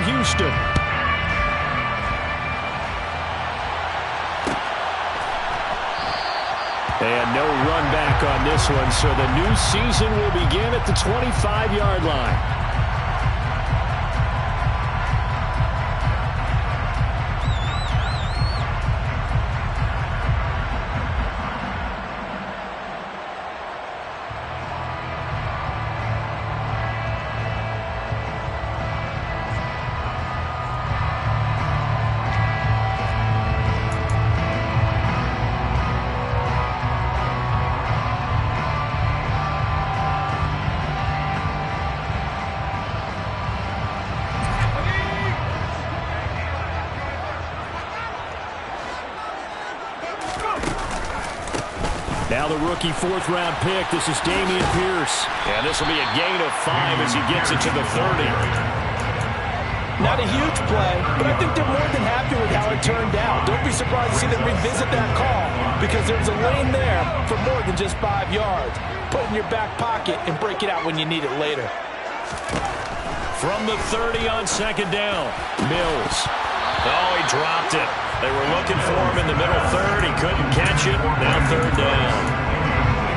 from Houston. And no run back on this one, so the new season will begin at the 25-yard line. Now the rookie fourth-round pick. This is Dameon Pierce. And this will be a gain of 5 as he gets it to the 30. Not a huge play, but I think they're more than happy with how it turned out. Don't be surprised to see them revisit that call because there's a lane there for more than just 5 yards. Put it in your back pocket and break it out when you need it later. From the 30 on second down, Mills. Oh, he dropped it. They were looking for him in the middle third. He couldn't catch it. Now third down.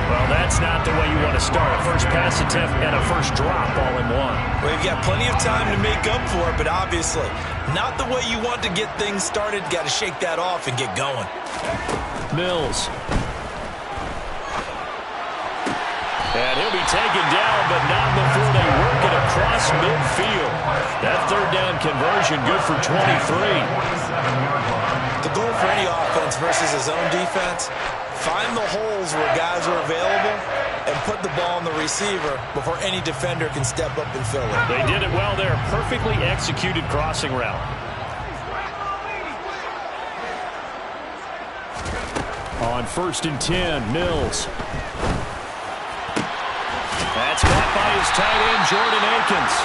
Well, that's not the way you want to start a first pass attempt and a first drop all in one. Well, you've got plenty of time to make up for it, but obviously not the way you want to get things started. Got to shake that off and get going. Mills. And he'll be taken down, but not before they work it across midfield. That third down conversion good for 23. The goal for any offense versus his own defense, find the holes where guys are available and put the ball on the receiver before any defender can step up and fill it. They did it well there. Perfectly executed crossing route. On 1st and 10, Mills. That's caught by his tight end, Jordan Akins.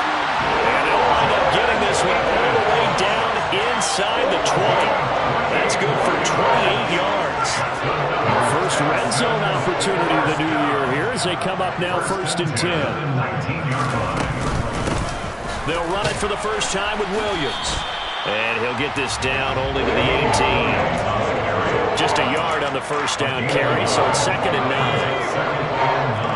And he'll wind up getting this one all the way down inside the 20. That's good for 28 yards. First red zone opportunity of the new year here as they come up now 1st and 10. They'll run it for the first time with Williams. And he'll get this down only to the 18. Just a yard on the first down carry, so it's 2nd and 9.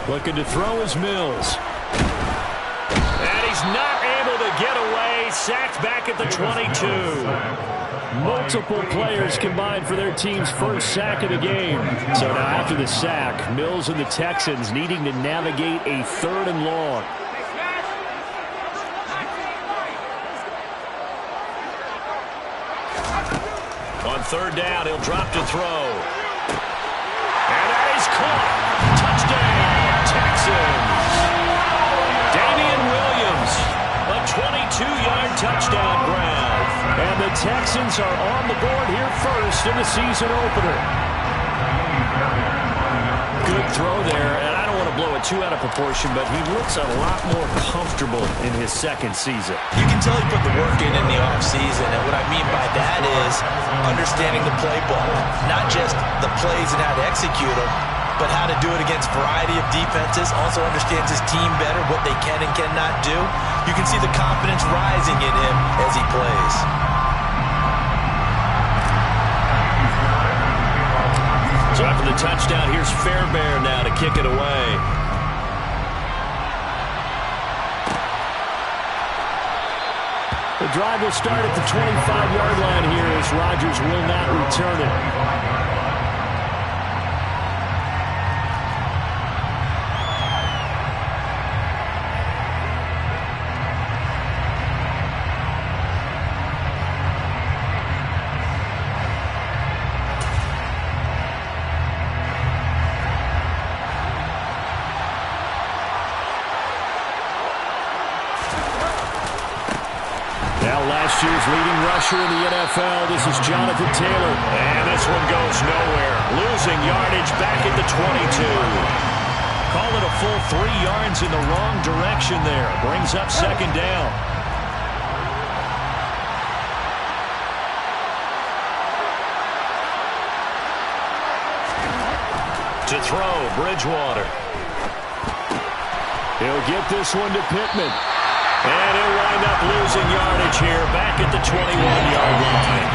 Looking to throw is Mills. And he's not able to get away. Sacked back at the 22. Multiple players combined for their team's first sack of the game. So now after the sack, Mills and the Texans needing to navigate a 3rd and long. On 3rd down, he'll drop to throw. And that is caught. Touchdown. Texans. Damian Williams, a 22-yard touchdown grab. And the Texans are on the board here first in the season opener. Good throw there, and I don't want to blow it too out of proportion, but he looks a lot more comfortable in his 2nd season. You can tell he put the work in the offseason, and what I mean by that is understanding the playbook, not just the plays and how to execute them, but how to do it against a variety of defenses. Also understands his team better, what they can and cannot do. You can see the confidence rising in him as he plays. So after the touchdown, here's Fairbairn now to kick it away. The drive will start at the 25-yard line here as Rodgers will not return it. Last year's leading rusher in the NFL, this is Jonathan Taylor. And this one goes nowhere. Losing yardage back at the 22. Call it a full 3 yards in the wrong direction there. Brings up 2nd down. To throw, Bridgewater. He'll get this one to Pittman. And he'll wind up losing yardage here back at the 21-yard line.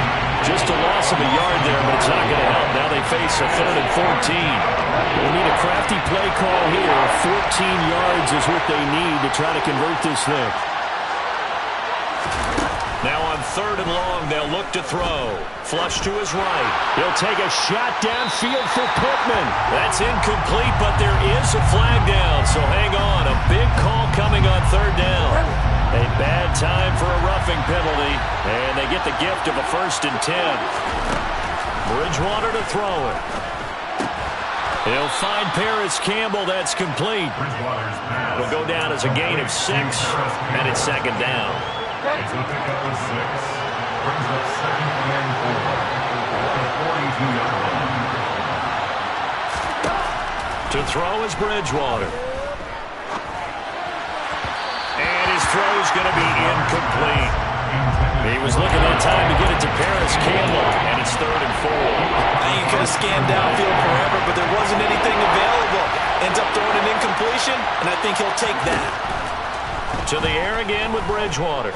Just a loss of a yard there, but it's not going to help. Now they face a 3rd and 14. They'll need a crafty play call here. 14 yards is what they need to try to convert this thing. Now on 3rd and long, they'll look to throw. Flush to his right. He'll take a shot downfield for Pittman. That's incomplete, but there is a flag down, so hang on. A big call coming on 3rd down. A bad time for a roughing penalty, and they get the gift of a 1st and 10. Bridgewater to throw it. He'll find Paris Campbell. That's complete. It'll go down as a gain of 6, and it's 2nd down. It's a pickup of 6. Brings up 2nd and 4. At the 42-yard line. To throw is Bridgewater. And his throw's going to be incomplete. He was looking at time to get it to Paris Campbell, and it's 3rd and 4. I think he could have scanned downfield forever, but there wasn't anything available. Ends up throwing an incompletion, and I think he'll take that. To the air again with Bridgewater.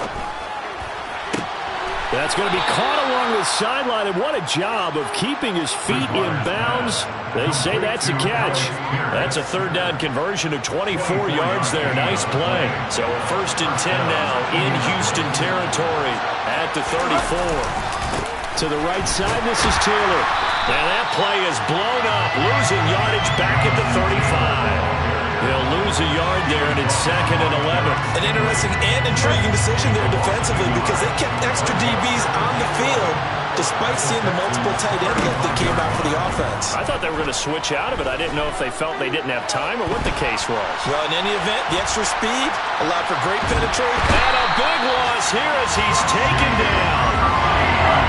That's going to be caught along the sideline, and what a job of keeping his feet in bounds. They say that's a catch. That's a 3rd down conversion of 24 yards there. Nice play. So a 1st and 10 now in Houston territory at the 34. To the right side, this is Taylor. Now that play is blown up, losing yardage back at the 35. He'll lose a yard there, and it's 2nd and 11. An interesting and intriguing decision there defensively because they kept extra DBs on the field despite seeing the multiple tight end look that came out for the offense. I thought they were going to switch out of it. I didn't know if they felt they didn't have time or what the case was. Well, in any event, the extra speed allowed for great penetration. And a big loss here as he's taken down.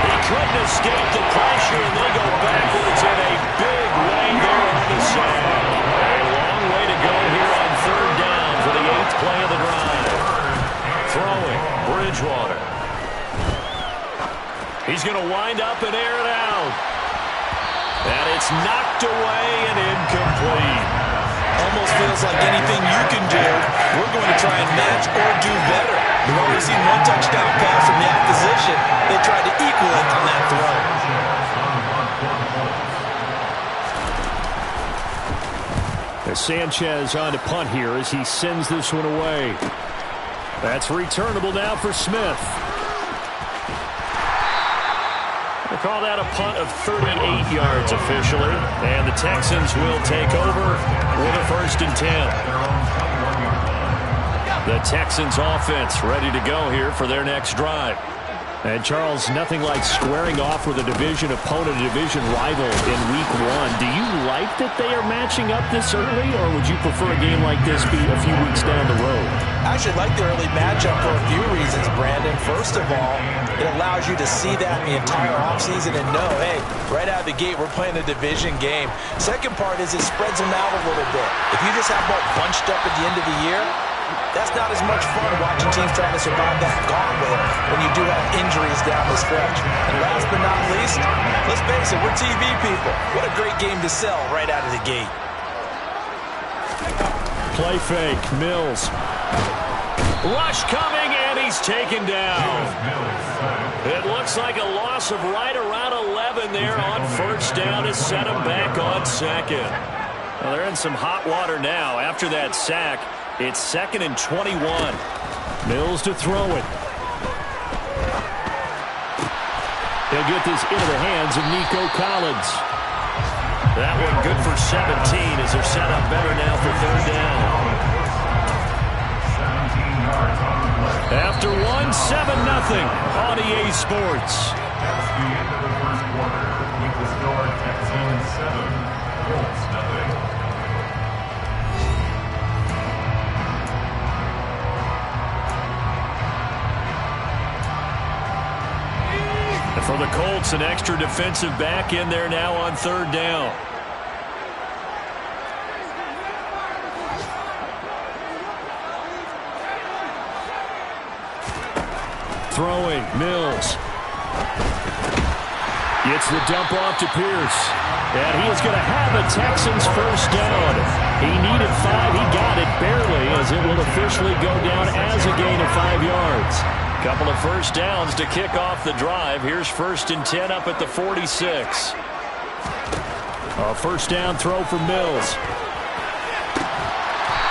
He couldn't escape the pressure, and they go backwards in a big way there on the sack. A long way to go here on 3rd down for the 8th play of the drive. Throwing, Bridgewater. He's going to wind up and air it out. And it's knocked away and incomplete. Almost feels like anything you can do, we're going to try and match or do better. We've already seen one touchdown pass from the opposition. They tried to equal it on that throw. As Sanchez on to punt here as he sends this one away. That's returnable now for Smith. We'll call that a punt of 38 yards officially. And the Texans will take over with a 1st and 10. The Texans offense ready to go here for their next drive. And Charles, nothing like squaring off with a division opponent, a division rival in week 1. Do you like that they are matching up this early, or would you prefer a game like this be a few weeks down the road? I actually like the early matchup for a few reasons, Brandon. First of all, it allows you to see that in the entire offseason and know, hey, right out of the gate, we're playing a division game. Second part is it spreads them out a little bit. If you just have them all bunched up at the end of the year, that's not as much fun watching teams trying to survive that gauntlet when you do have injuries down the stretch. And last but not least, let's face it, we're TV people. What a great game to sell right out of the gate. Play fake, Mills. Rush coming, and he's taken down. It looks like a loss of right around 11 there on 1st down to set him back on 2nd. Well, they're in some hot water now after that sack. It's 2nd and 21. Mills to throw it. He'll get this into the hands of Nico Collins. That one good for 17 as they're set up better now for 3rd down. After 1, 7-0 on EA Sports. That's the end of the 1st quarter. With the score, Texans 7, Colts 0. For the Colts, an extra defensive back in there now on 3rd down. Throwing, Mills. Gets the dump off to Pierce. And he is going to have a Texans first down. He needed 5. He got it barely, as it will officially go down as a gain of 5 yards. Couple of first downs to kick off the drive. Here's 1st and 10 up at the 46. A first down throw for Mills.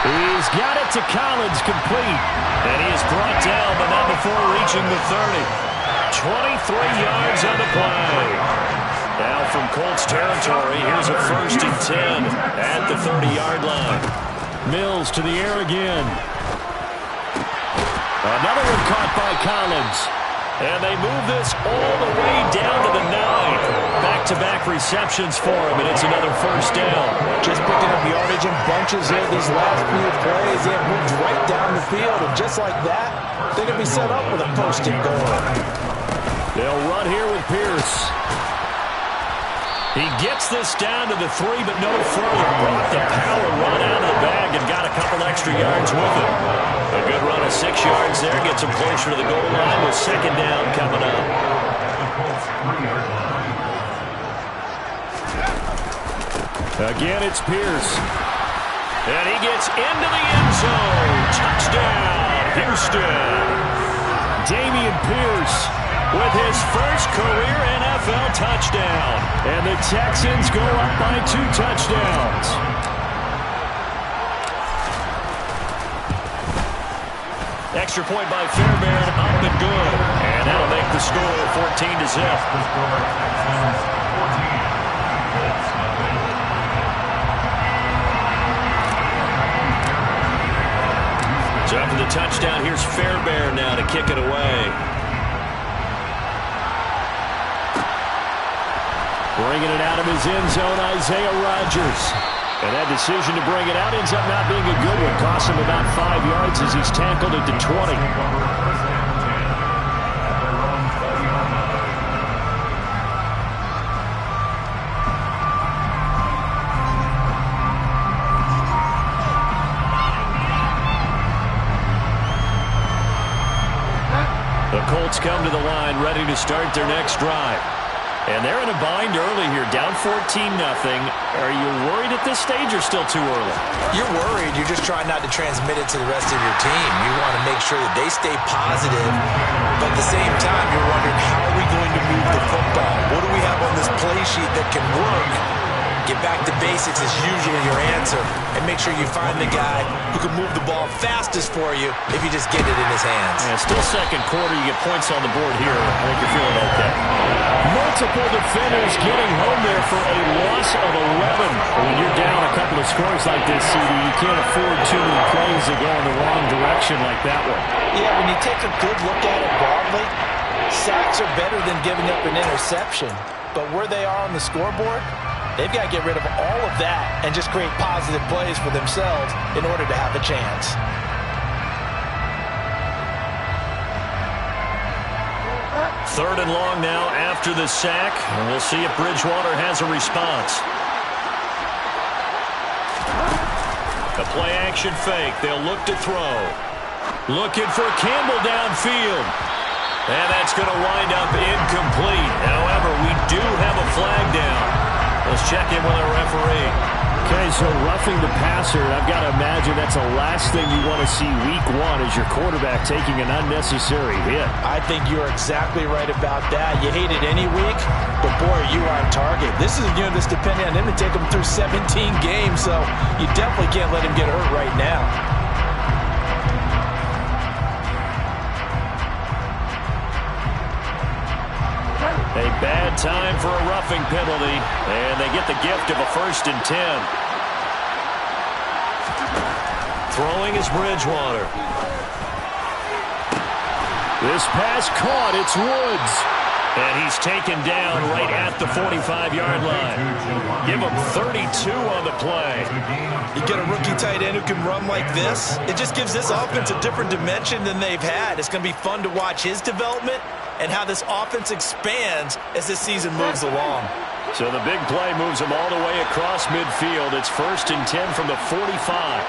He's got it to Collins, complete. And he is brought down, but not before reaching the 30. 23 yards on the play. Now from Colts territory, here's a 1st and 10 at the 30-yard line. Mills to the air again. Another one caught by Collins. And they move this all the way down to the 9. Back-to-back receptions for him, and it's another first down. Just picking up yardage in bunches here these last few plays. They have moved right down the field, and just like that, they're going to be set up with a first and goal. They'll run here with Pierce. He gets this down to the 3, but no further. Brought the power run out of the bag and got a couple extra yards with it. A good run of 6 yards there. Gets him closer to the goal line with 2nd down coming up. Again, it's Pierce. And he gets into the end zone. Touchdown, Houston. Dameon Pierce with his first career NFL touchdown. And the Texans go up by 2 touchdowns. Extra point by Fairbairn, up and good. And that'll make the score 14-0. So after the touchdown, here's Fairbairn now to kick it away. Bringing it out of his end zone, Isaiah Rodgers. And that decision to bring it out ends up not being a good one. Costs him about 5 yards as he's tackled at the 20. The Colts come to the line, ready to start their next drive. And they're in a bind early here, down 14-0. Are you worried at this stage or still too early? You're worried. You're just trying not to transmit it to the rest of your team. You want to make sure that they stay positive, but at the same time, you're wondering, how are we going to move the football? What do we have on this play sheet that can work? Get back to basics is usually your answer, and make sure you find the guy who can move the ball fastest for you if you just get it in his hands. Yeah, still second quarter. You get points on the board here. I think you're feeling okay. Multiple defenders getting home there for a loss of 11. When you're down a couple of scores like this, CD, you can't afford too many plays that go in the wrong direction like that one. Yeah, when you take a good look at it broadly, sacks are better than giving up an interception. But where they are on the scoreboard, they've got to get rid of all of that and just create positive plays for themselves in order to have a chance. Third and long now after the sack, and we'll see if Bridgewater has a response. A play-action fake. They'll look to throw. Looking for Campbell downfield. And that's going to wind up incomplete. However, we do have a flag down. Let's check in with our referee. Okay, so roughing the passer, I've got to imagine that's the last thing you want to see week 1 is your quarterback taking an unnecessary hit. I think you're exactly right about that. You hate it any week, but boy, are you on target. This is a unit that's depending on him to take him through 17 games, so you definitely can't let him get hurt right now. A bad time for a roughing penalty, and they get the gift of a 1st and 10. Throwing is Bridgewater. This pass caught. It's Woods. And he's taken down right at the 45-yard line. Give him 32 on the play. You get a rookie tight end who can run like this, it just gives this offense a different dimension than they've had. It's going to be fun to watch his development and how this offense expands as this season moves along. So the big play moves him all the way across midfield. It's 1st and 10 from the 45.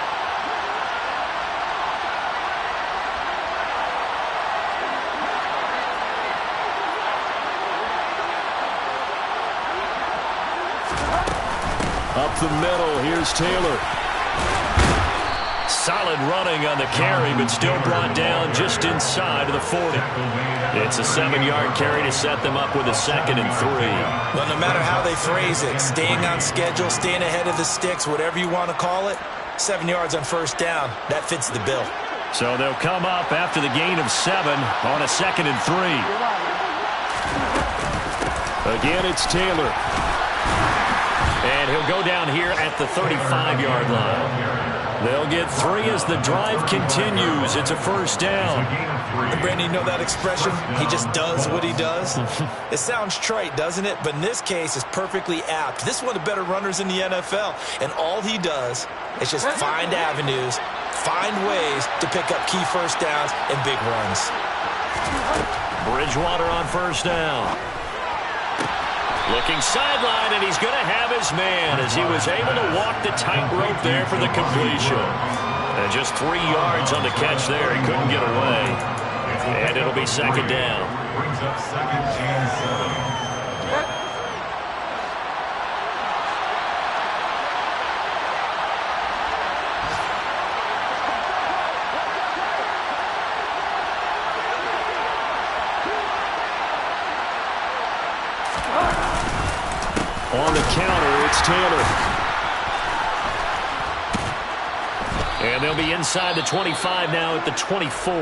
the middle. Here's Taylor. Solid running on the carry, but still brought down just inside of the 40. It's a 7-yard carry to set them up with a 2nd and 3. Well, no matter how they phrase it, staying on schedule, staying ahead of the sticks, whatever you want to call it, 7 yards on first down, that fits the bill. So they'll come up after the gain of 7 on a 2nd and 3. Again, it's Taylor. And he'll go down here at the 35-yard line. They'll get 3 as the drive continues. It's a first down. And Brandon, you know that expression? He just does what he does? It sounds trite, doesn't it? But in this case, it's perfectly apt. This is one of the better runners in the NFL. And all he does is just find avenues, find ways to pick up key first downs and big runs. Bridgewater on first down. Looking sideline, and he's going to have his man as he was able to walk the tightrope there for the completion. And just 3 yards on the catch there. He couldn't get away. And it'll be 2nd down. Brings up 2nd and 7. On the counter, it's Taylor. And they'll be inside the 25 now at the 24.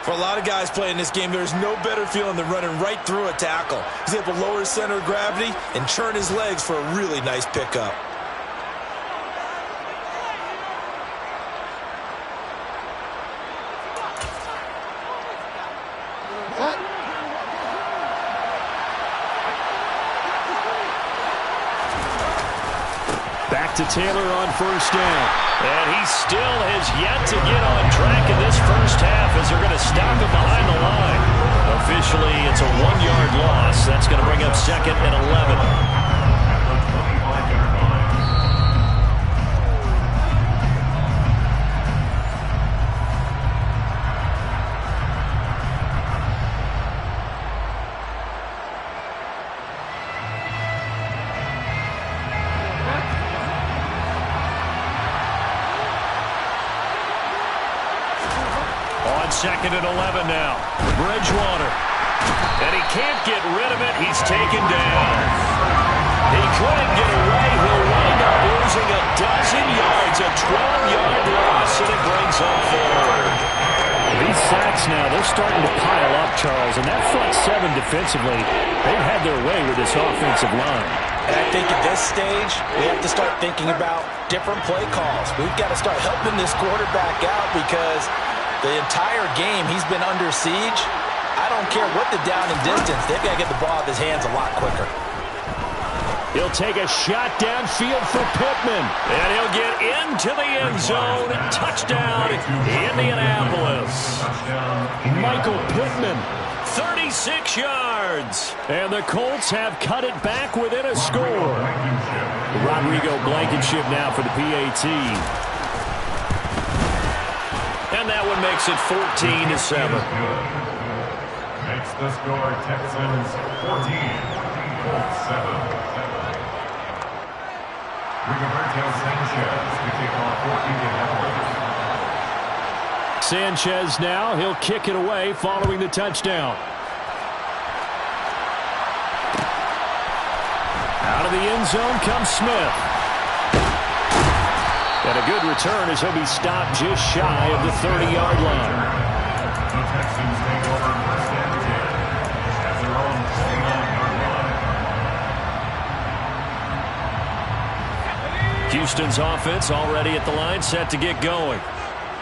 For a lot of guys playing this game, there's no better feeling than running right through a tackle. He's able to lower his center of gravity and churn his legs for a really nice pickup. To Taylor on first down. And he still has yet to get on track in this first half as they're going to stop him behind the line. Officially, it's a 1-yard loss. That's going to bring up 2nd and 11. Second and 11 now. Bridgewater. And he can't get rid of it. He's taken down. He couldn't get away. He'll wind up losing a dozen yards. A 12-yard loss, and it brings up 4. These sacks now, they're starting to pile up, Charles. And that front 7 defensively, they've had their way with this offensive line. And I think at this stage, we have to start thinking about different play calls. We've got to start helping this quarterback out because the entire game, he's been under siege. I don't care what the down and distance. They've got to get the ball out of his hands a lot quicker. He'll take a shot downfield for Pittman. And he'll get into the end zone. Touchdown, Indianapolis. Michael Pittman, 36 yards. And the Colts have cut it back within a score. Rodrigo Blankenship now for the PAT. And that one makes it 14-7. Makes the score Texans 14, Colts 7. Rigoberto Sanchez to kick off for Indianapolis. Sanchez now, he'll kick it away following the touchdown. Out of the end zone comes Smith. And a good return as he'll be stopped just shy of the 30-yard line. The Texans take over first and 10 at their own 29-yard line. Houston's offense already at the line, set to get going.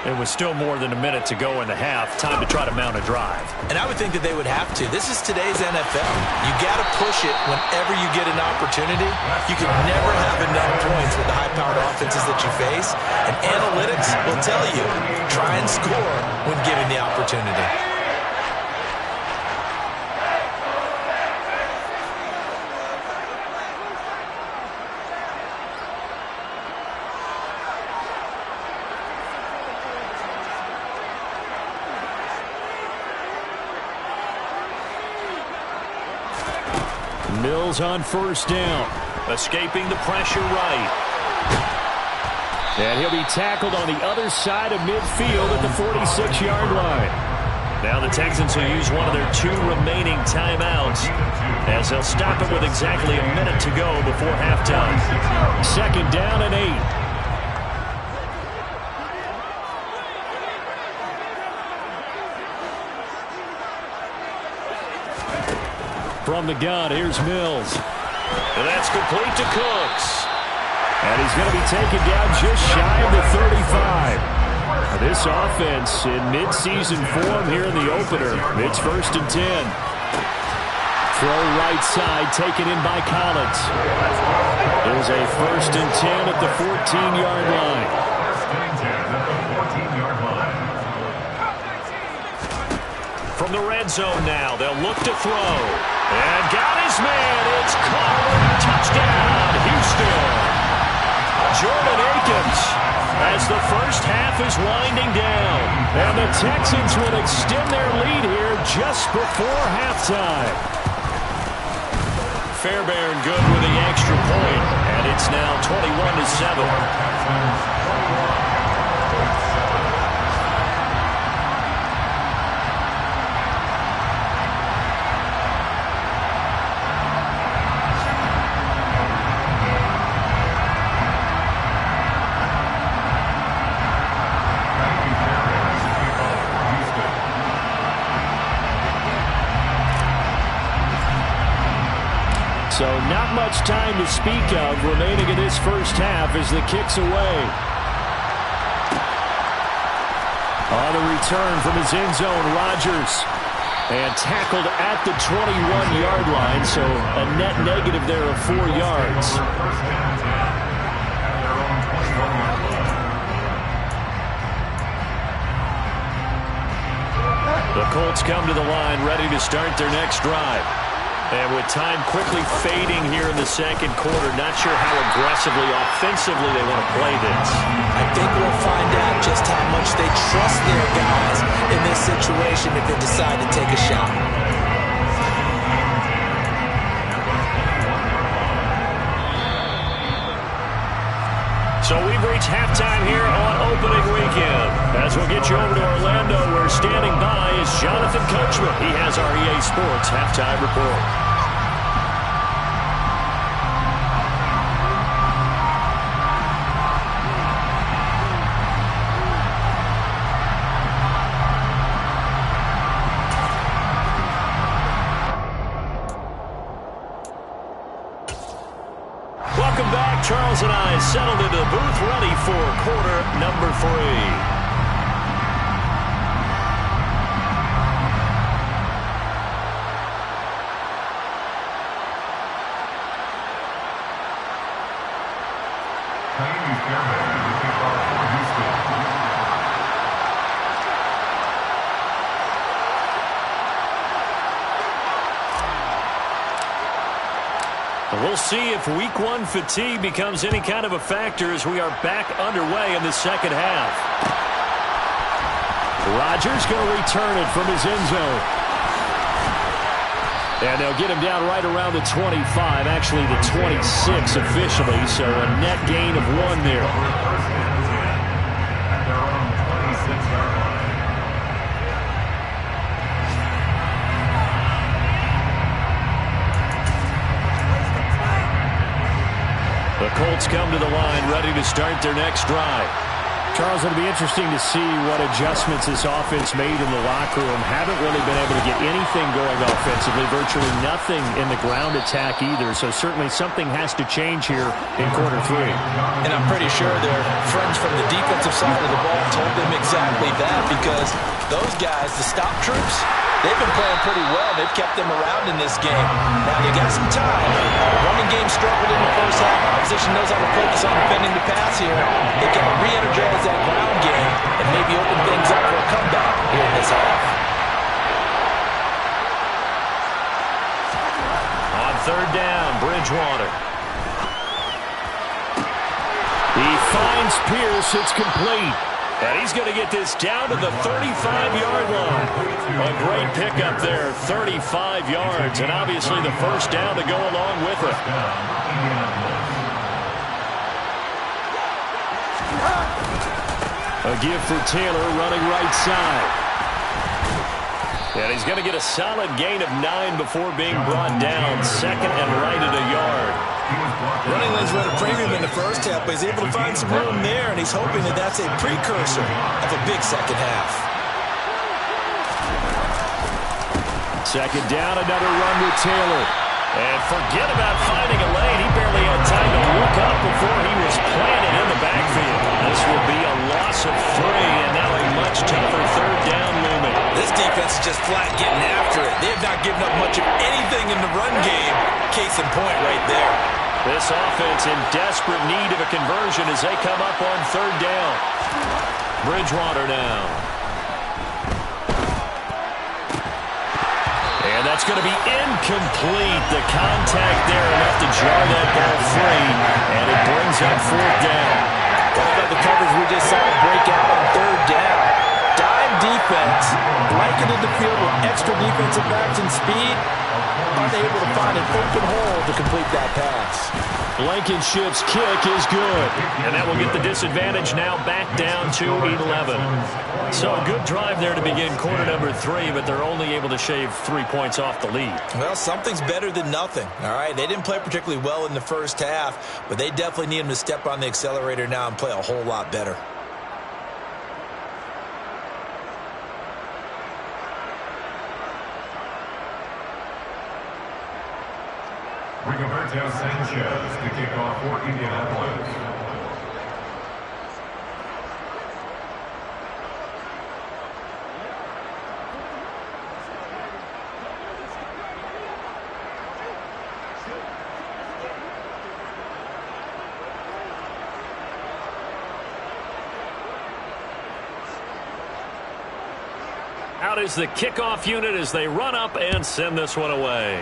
It was still more than a minute to go in the half. Time to try to mount a drive. And I would think that they would have to. This is today's NFL. You got to push it whenever you get an opportunity. You can never have enough points with the high-powered offenses that you face. And analytics will tell you, try and score when given the opportunity. Mills on first down. Escaping the pressure right. And he'll be tackled on the other side of midfield at the 46-yard line. Now the Texans will use one of their 2 remaining timeouts as they'll stop it with exactly a minute to go before halftime. 2nd down and 8. From the gun, here's Mills. And that's complete to Cooks. And he's going to be taken down just shy of the 35. This offense in midseason form here in the opener. It's 1st and 10. Throw right side, taken in by Collins. It was a 1st and 10 at the 14-yard line. 1st and 10 at the 14-yard line. From the red zone now, they'll look to throw. And got his man. It's caught. Touchdown, Houston. Jordan Akins as the first half is winding down. And the Texans will extend their lead here just before halftime. Fairbairn good with the extra point, and it's now 21-7. So not much time to speak of remaining in this first half as the kick's away. On the return from his end zone, Rodgers. And tackled at the 21-yard line, so a net negative there of 4 yards. The Colts come to the line ready to start their next drive. And with time quickly fading here in the 2nd quarter, not sure how aggressively, offensively they want to play this. I think we'll find out just how much they trust their guys in this situation if they decide to take a shot. So we've reached halftime here on opening weekend. As we'll get you over to Orlando, where standing by is Jonathan Coachman. He has our EA Sports halftime report. Welcome back. Charles and I settled into the booth ready for quarter number 3. We'll see if week 1 fatigue becomes any kind of a factor as we are back underway in the 2nd half. Rodgers going to return it from his end zone. And they'll get him down right around the 25, actually the 26 officially, so a net gain of 1 there. The Colts come to the line ready to start their next drive. Charles, it'll be interesting to see what adjustments this offense made in the locker room. Haven't really been able to get anything going offensively, virtually nothing in the ground attack either. So certainly something has to change here in quarter 3. And I'm pretty sure their friends from the defensive side of the ball told them exactly that, because those guys, the stop troops, they've been playing pretty well. They've kept them around in this game. Now, you got some time. Running game struggled in the first half. Opposition knows how to focus on defending the pass here. They can re-energize that ground game and maybe open things up for a comeback here in this half. On 3rd down, Bridgewater. He finds Pierce. It's complete. And he's going to get this down to the 35-yard line. A great pickup there, 35 yards, and obviously the first down to go along with it. A give for Taylor running right side. And he's going to get a solid gain of 9 before being brought down. Second and right at a yard. Running lanes were at a premium in the first half, but he's able to find some room there, and he's hoping that that's a precursor of a big second half. Second down, another run with Taylor. And forget about finding a lane. He barely had time to look up before he was planted in the backfield. This will be a loss of 3, and now a much tougher third down looming. This defense is just flat getting after it. They have not given up much of anything in the run game. Case in point right there. This offense in desperate need of a conversion as they come up on third down. Bridgewater now. And that's going to be incomplete. The contact there enough to jar that ball free, and it brings up fourth down. What about the coverage we just saw break out on third down? Dime defense, blanketed the field with extra defensive backs and speed, unable to find an open hole to complete that pass. Blankenship's kick is good. And that will get the disadvantage now back down to 11. So a good drive there to begin quarter number 3, but they're only able to shave 3 points off the lead. Well, something's better than nothing, all right? They didn't play particularly well in the first half, but they definitely need him to step on the accelerator now and play a whole lot better. Rigoberto Sanchez to kick off for Indianapolis. Out is the kickoff unit as they run up and send this one away.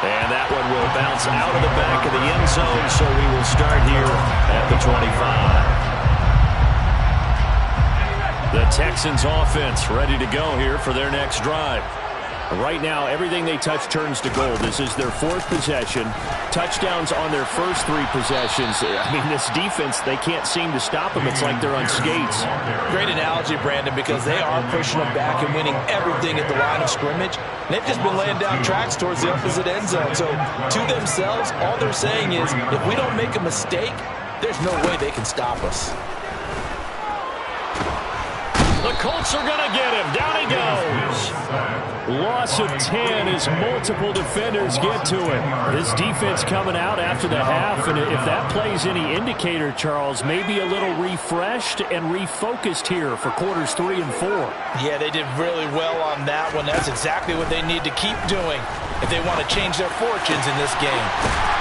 And that one will bounce out of the back of the end zone, so we will start here at the 25. The Texans offense ready to go here for their next drive. Right now, everything they touch turns to gold. This is their 4th possession. Touchdowns on their first 3 possessions. I mean, this defense, they can't seem to stop them. It's like they're on skates. Great analogy, Brandon, because they are pushing them back and winning everything at the line of scrimmage. They've just been laying down tracks towards the opposite end zone. So to themselves, all they're saying is, if we don't make a mistake, there's no way they can stop us. The Colts are going to get him. Down he goes. Loss of 10 as multiple defenders get to him. This defense coming out after the half, and if that plays any indicator, Charles, maybe a little refreshed and refocused here for quarters 3 and 4. Yeah, they did really well on that one. That's exactly what they need to keep doing if they want to change their fortunes in this game.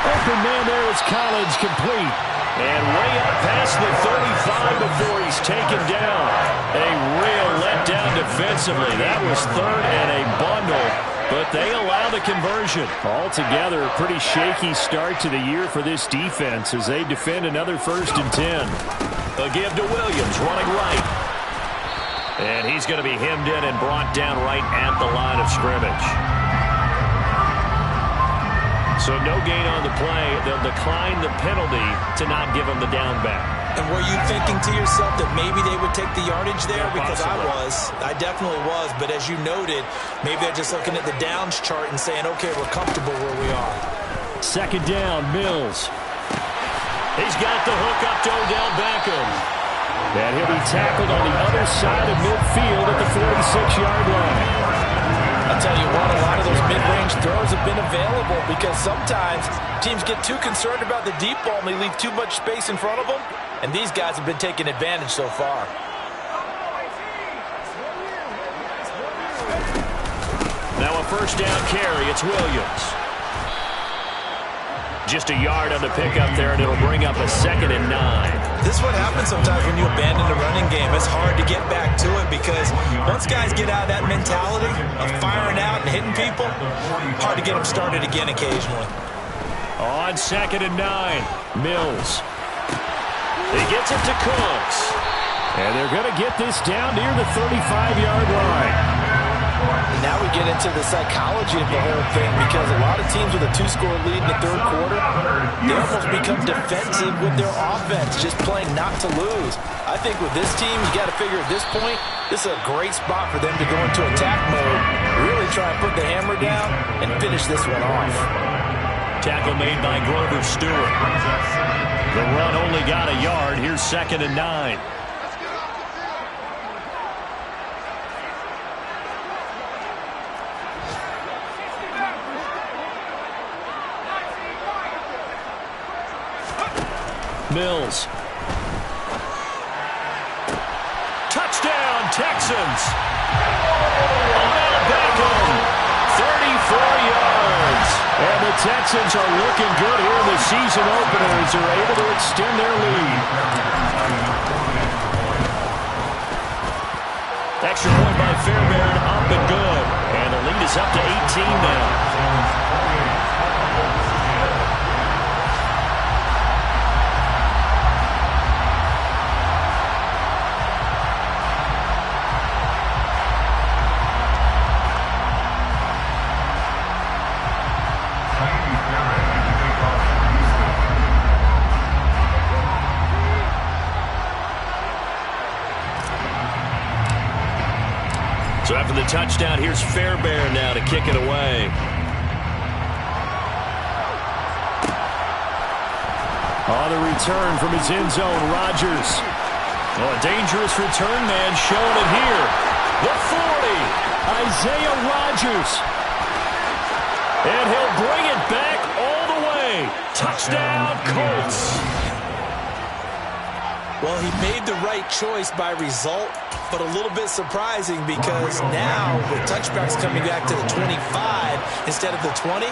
Open man there is Collins, complete. And way up past the 35 before he's taken down. A real letdown defensively. That was third and a bundle, but they allow the conversion. Altogether, a pretty shaky start to the year for this defense as they defend another 1st and 10. A give to Williams, running right. And he's going to be hemmed in and brought down right at the line of scrimmage. So no gain on the play. They'll decline the penalty to not give him the down back. And were you thinking to yourself that maybe they would take the yardage there? Because I definitely was. But as you noted, maybe they're just looking at the downs chart and saying, okay, we're comfortable where we are. Second down, Mills. He's got the hook up to Odell Beckham. And he'll be tackled on the other side of midfield at the 46-yard line. I'll tell you what, a lot of those mid-range throws have been available because sometimes teams get too concerned about the deep ball and they leave too much space in front of them, and these guys have been taking advantage so far. Now a first down carry, it's Williams. Just a yard on the pickup there, and it'll bring up a 2nd and 9. This is what happens sometimes when you abandon the running game. It's hard to get back to it because once guys get out of that mentality of firing out and hitting people, hard to get them started again occasionally. On 2nd and 9, Mills. He gets it to Cooks. And they're going to get this down near the 35-yard line. Now we get into the psychology of the whole thing, because a lot of teams with a 2-score lead in the third quarter, they almost become defensive with their offense, just playing not to lose. I think with this team, you got to figure at this point, this is a great spot for them to go into attack mode, really try and put the hammer down and finish this one off. Tackle made by Grover Stewart. The run only got a yard. Here's 2nd and 9. Mills. Touchdown, Texans. Odell Beckham, 34 yards. And the Texans are looking good here in the season opener as they're able to extend their lead. Extra point by Fairbairn, up and good. And the lead is up to 18 now. So after the touchdown, here's Fairbairn now to kick it away. On the return from his end zone, Rodgers. Oh, a dangerous return man showing it here. The 40. Isaiah Rodgers. And he'll bring it back all the way. Touchdown, Colts. Well, he made the right choice by result, but a little bit surprising because now with touchbacks coming back to the 25 instead of the 20,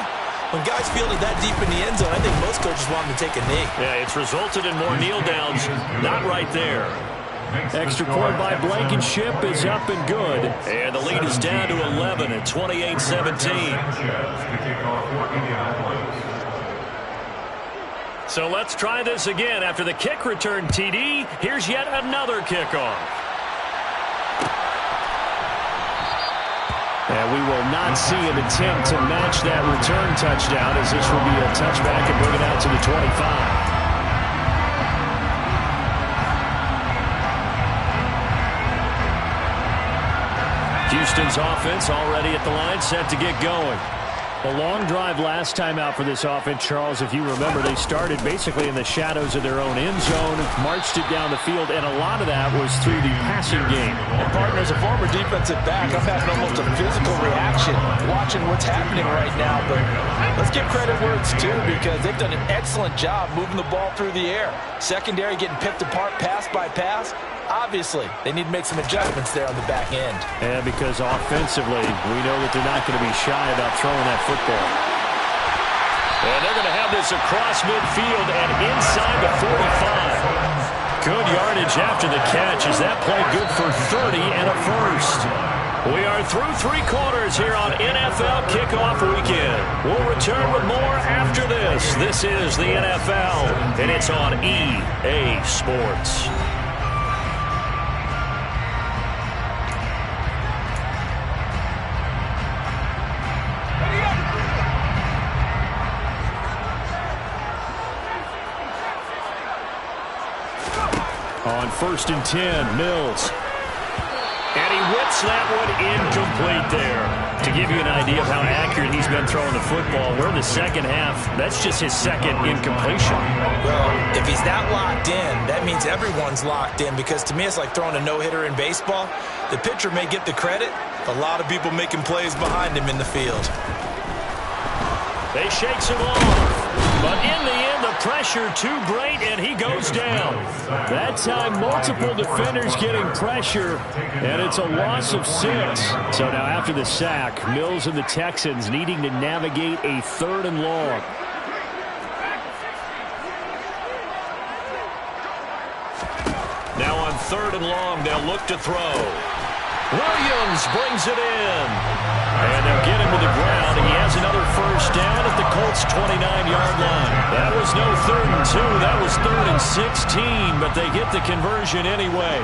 when guys fielded that deep in the end zone, I think most coaches want them to take a knee. Yeah, it's resulted in more kneel downs. Not right there. Extra point by Blankenship is up and good. And the lead is down to 11 at 28-17. So let's try this again. After the kick return TD, here's yet another kickoff. And we will not see an attempt to match that return touchdown, as this will be a touchback and bring it out to the 25. Houston's offense already at the line, set to get going. A long drive last time out for this offense, Charles. If you remember, they started basically in the shadows of their own end zone, marched it down the field, and a lot of that was through the passing game. And partner, as a former defensive back, I'm having almost a physical reaction watching what's happening right now. But let's give credit where it's due, because they've done an excellent job moving the ball through the air. Secondary getting picked apart pass by pass. Obviously, they need to make some adjustments there on the back end. And because offensively, we know that they're not going to be shy about throwing that football. And they're going to have this across midfield and inside the 45. Good yardage after the catch. Is that play good for 30 and a first? We are through 3 quarters here on NFL Kickoff Weekend. We'll return with more after this. This is the NFL, and it's on EA Sports. On 1st and 10, Mills. And he whips that one incomplete there. To give you an idea of how accurate he's been throwing the football, we're in the second half. That's just his second incompletion. Well, if he's that locked in, that means everyone's locked in, because to me it's like throwing a no-hitter in baseball. The pitcher may get the credit, a lot of people making plays behind him in the field. They shakes him off. But in the end, the pressure too great, and he goes down. That time, multiple defenders getting pressure, and it's a loss of 6. So now after the sack, Mills and the Texans needing to navigate a 3rd and long. Now on 3rd and long, they'll look to throw. Williams brings it in. And they'll get him to the ground. He has another first down at the Colts' 29-yard line. That was was no 3rd and 2. That was 3rd and 16, but they get the conversion anyway.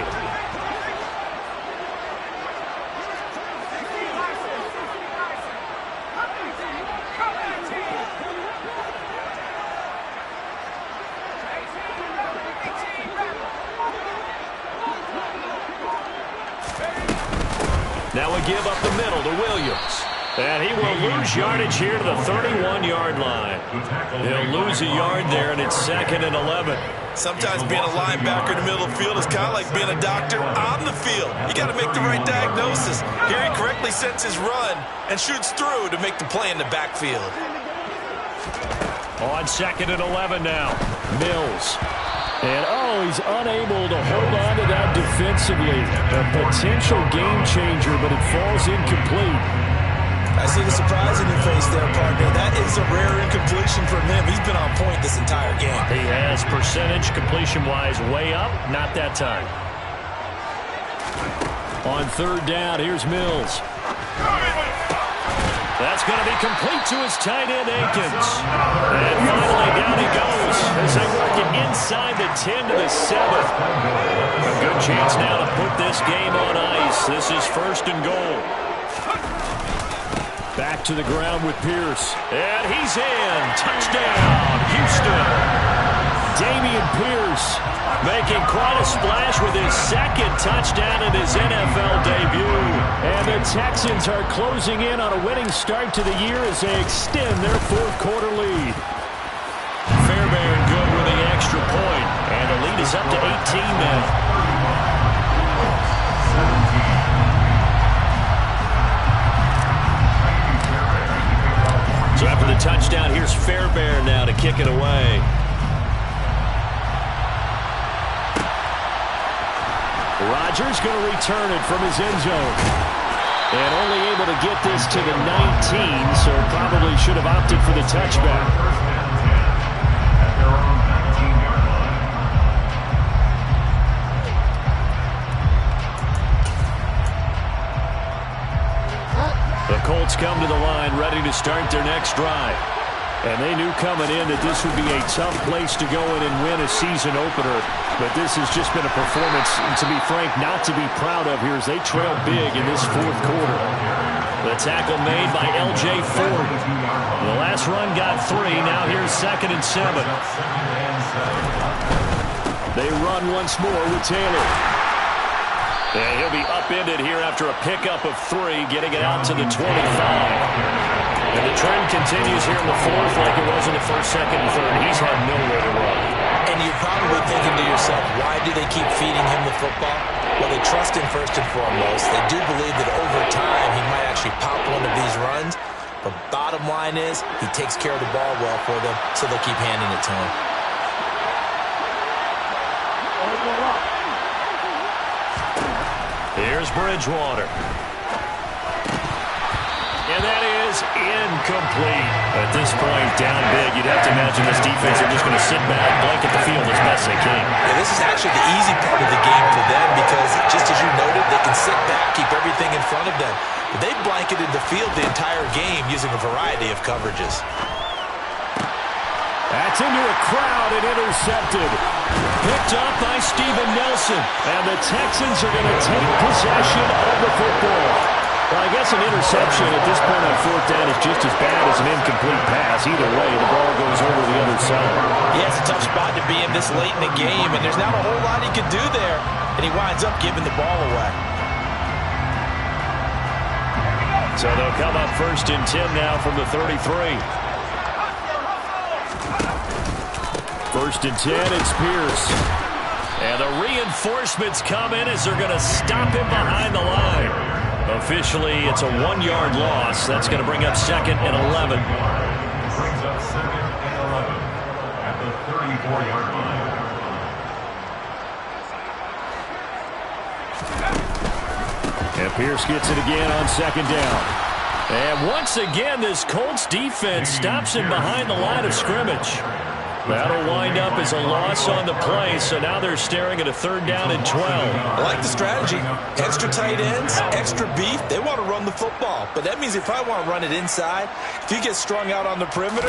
Now we give up the middle to Williams. And he will lose yardage here to the 31-yard line. He'll lose a yard there, and it's 2nd and 11. Sometimes being a linebacker in the middle of the field is kind of like being a doctor on the field. You got to make the right diagnosis. Here he correctly sets his run and shoots through to make the play in the backfield. On 2nd and 11 now. Mills. And, he's unable to hold on to that defensively. A potential game changer, but it falls incomplete. I see the surprise in your face there, partner. That is a rare incompletion from him. He's been on point this entire game. He has percentage completion-wise way up. Not that time. On 3rd down, here's Mills. That's going to be complete to his tight end, Akins. And finally, down he goes as they work it inside the 10 to the 7. A good chance now to put this game on ice. This is 1st and goal. Back to the ground with Pierce. And he's in. Touchdown, Houston. Dameon Pierce making quite a splash with his 2nd touchdown in his NFL debut. And the Texans are closing in on a winning start to the year as they extend their 4th quarter lead. Fairbairn good with the extra point. And the lead is up to 18 now. So after the touchdown, here's Fairbairn now to kick it away. Rodgers going to return it from his end zone. And only able to get this to the 19, so probably should have opted for the touchback. The Colts come to the line ready to start their next drive. And they knew coming in that this would be a tough place to go in and win a season opener. But this has just been a performance, to be frank, not to be proud of here as they trail big in this 4th quarter. The tackle made by L.J. Ford. The last run got 3. Now here's 2nd and 7. They run once more with Taylor. And he'll be upended here after a pickup of 3, getting it out to the 25. And the trend continues here in the 4th like it was in the 1st, 2nd, and 3rd. He's had nowhere to run. And you're probably thinking to yourself, why do they keep feeding him the football? Well, they trust him first and foremost. They do believe that over time he might actually pop one of these runs. But bottom line is he takes care of the ball well for them, so they'll keep handing it to him. Here's Bridgewater. And that is incomplete. At this point, down big, you'd have to imagine this defense are just going to sit back, blanket the field as best they can. Yeah, this is actually the easy part of the game for them because, just as you noted, they can sit back, keep everything in front of them. But they've blanketed the field the entire game using a variety of coverages. That's into a crowd and intercepted. Picked up by Steven Nelson. And the Texans are going to take possession of the football. Well, I guess an interception at this point on 4th down is just as bad as an incomplete pass. Either way, the ball goes over the other side. Yeah, it's a tough spot to be in this late in the game, and there's not a whole lot he can do there. And he winds up giving the ball away. So they'll come up 1st and 10 now from the 33. 1st and 10, it's Pierce. And the reinforcements come in as they're going to stop him behind the line. Officially, it's a 1-yard loss. That's going to bring up 2nd and 11. Brings up 2nd and 11 at the 34-yard line. And Pierce gets it again on 2nd down. And once again, this Colts defense stops him behind the line of scrimmage. That'll wind up as a loss on the play, so now they're staring at a 3rd down and 12. I like the strategy. Extra tight ends, extra beef. They want to run the football, but that means they probably want to run it inside. If you get strung out on the perimeter,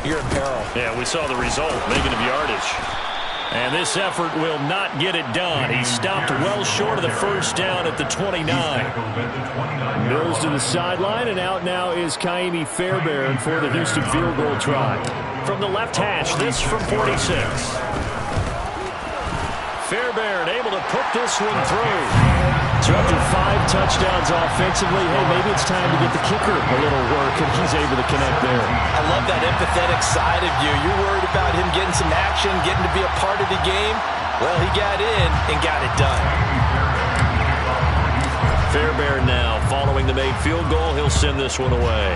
you're in peril. Yeah, we saw the result, negative yardage. And this effort will not get it done. He stopped well short of the 1st down at the 29. Mills to the sideline, and out now is Kaimi Fairbairn for the Houston field goal try. From the left hash, this from 46. Fairbairn able to put this one through. So after 5 touchdowns offensively, hey, maybe it's time to get the kicker a little work, and he's able to connect there. I love that empathetic side of you. You're worried about him getting some action, getting to be a part of the game. Well, he got in and got it done. Fairbairn now following the made field goal. He'll send this one away.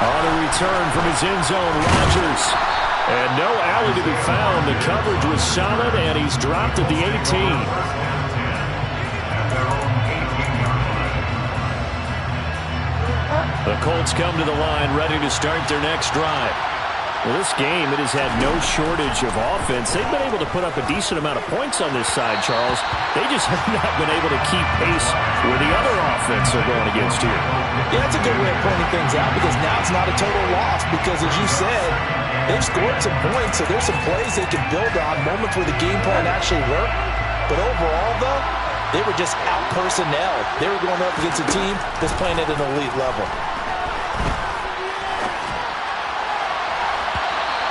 On a return from his end zone, Rodgers. And no alley to be found. The coverage was solid, and he's dropped at the 18. The Colts come to the line, ready to start their next drive. Well, this game, it has had no shortage of offense. They've been able to put up a decent amount of points on this side, Charles. They just have not been able to keep pace with the other offense they're going against here. Yeah, that's a good way of pointing things out, because now it's not a total loss, because as you said, they've scored some points, so there's some plays they can build on, moments where the game plan actually worked. But overall, though, they were just out-personnel. They were going up against a team that's playing at an elite level.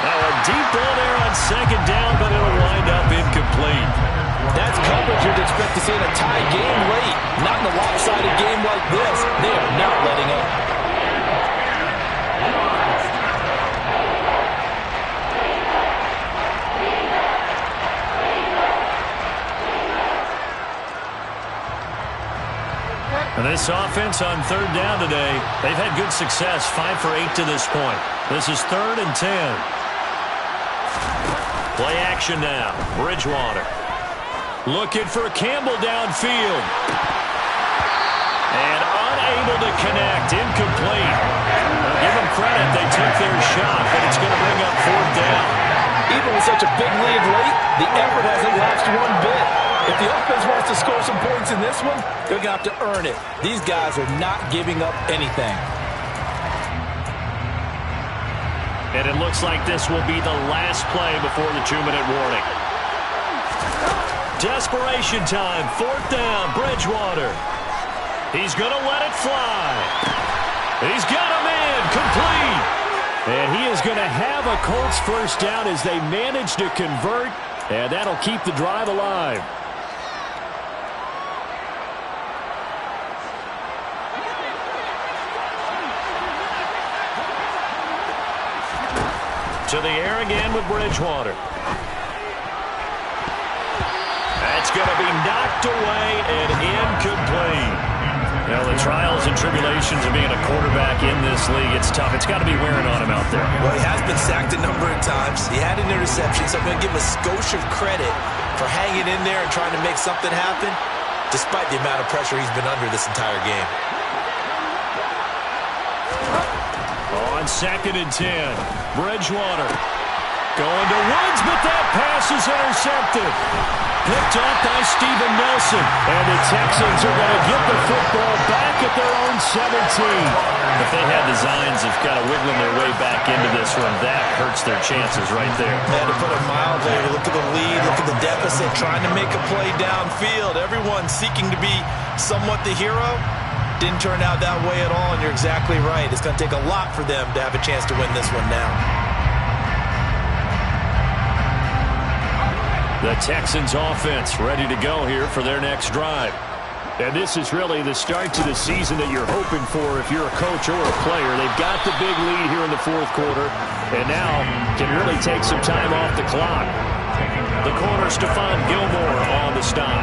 Now a deep ball there on 2nd down, but it'll wind up incomplete. That's coverage you'd expect to see in a tie game late. Not in a lopsided game like this. They are not letting up. And this offense on 3rd down today, they've had good success, 5 for 8 to this point. This is 3rd and 10. Play action now. Bridgewater. Looking for Campbell downfield. And unable to connect. Incomplete. Now give them credit. They took their shot, but it's going to bring up 4th down. Even with such a big lead late, the effort hasn't lapsed one bit. If the offense wants to score some points in this one, they're going to have to earn it. These guys are not giving up anything. And it looks like this will be the last play before the 2-minute warning. Desperation time. 4th down. Bridgewater. He's going to let it fly. He's got him in. Complete. And he is going to have a Colts 1st down as they manage to convert, and that'll keep the drive alive. To the air again with Bridgewater. That's going to be knocked away and incomplete. Now, the trials and tribulations of being a quarterback in this league, it's tough. It's got to be wearing on him out there. Well, he has been sacked a number of times. He had an interception, so I'm going to give him a skosh of credit for hanging in there and trying to make something happen, despite the amount of pressure he's been under this entire game. On 2nd and 10, Bridgewater going to Woods, but that pass is intercepted. Picked off by Steven Nelson. And the Texans are going to get the football back at their own 17. If they had designs of kind of wiggling their way back into this one, that hurts their chances right there. Man, to put it mildly, look at the lead, look at the deficit, trying to make a play downfield. Everyone seeking to be somewhat the hero. Didn't turn out that way at all, and you're exactly right. It's going to take a lot for them to have a chance to win this one now. The Texans offense ready to go here for their next drive. And this is really the start to the season that you're hoping for if you're a coach or a player. They've got the big lead here in the 4th quarter, and now can really take some time off the clock. The corner, Stephon Gilmore on the stop.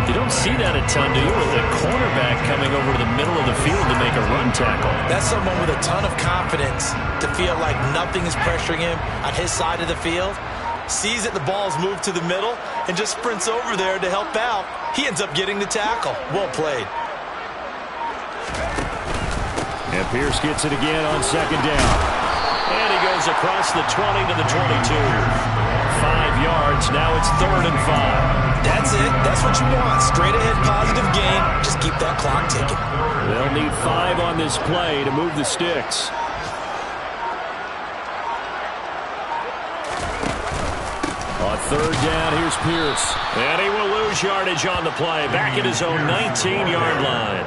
You don't see that a ton, do you? With the cornerback coming over to the middle of the field to make a run tackle. That's someone with a ton of confidence to feel like nothing is pressuring him on his side of the field. Sees that the ball's moved to the middle and just sprints over there to help out. He ends up getting the tackle. Well played. And Pierce gets it again on second down. And he goes across the 20 to the 22. 5 yards. Now it's 3rd and 5. That's it. That's what you want. Straight ahead positive gain. Just keep that clock ticking. They'll need 5 on this play to move the sticks. On 3rd down, here's Pierce. And he will lose yardage on the play. Back at his own 19-yard line.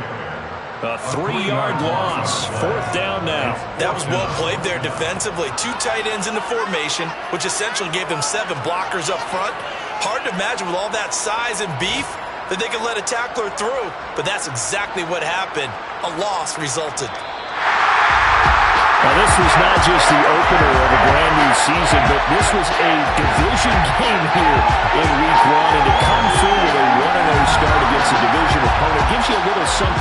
A 3-yard loss. 4th down now. That was well played there defensively. 2 tight ends in the formation, which essentially gave them 7 blockers up front. Hard to imagine with all that size and beef that they could let a tackler through. But that's exactly what happened. A loss resulted. Now, this was not just the opener of a brand new season, but this was a division game here in Week 1. And to come through with a 1-0 start against a division opponent gives you a little something